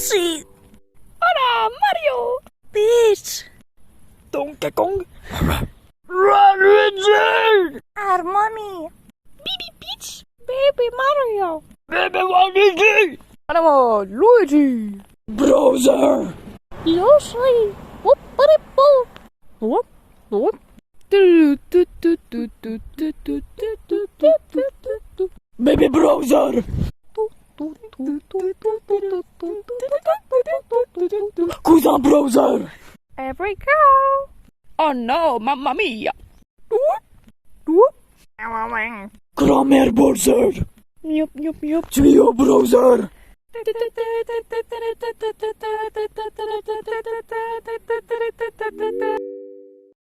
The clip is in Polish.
Yoshi! Hola, Mario! Peach! Donkey Kong! Luigi! Harmony! Baby Peach! Baby Mario! Baby Luigi! Anima, Luigi! Browser! Yoshi! Whoop, buddy, boop! Whoop, whoop! Baby Browser! Cousin Browser! Every cow! Oh no, mamma mia! Kramer Browser! Yup, yup, yup. Trio Browser!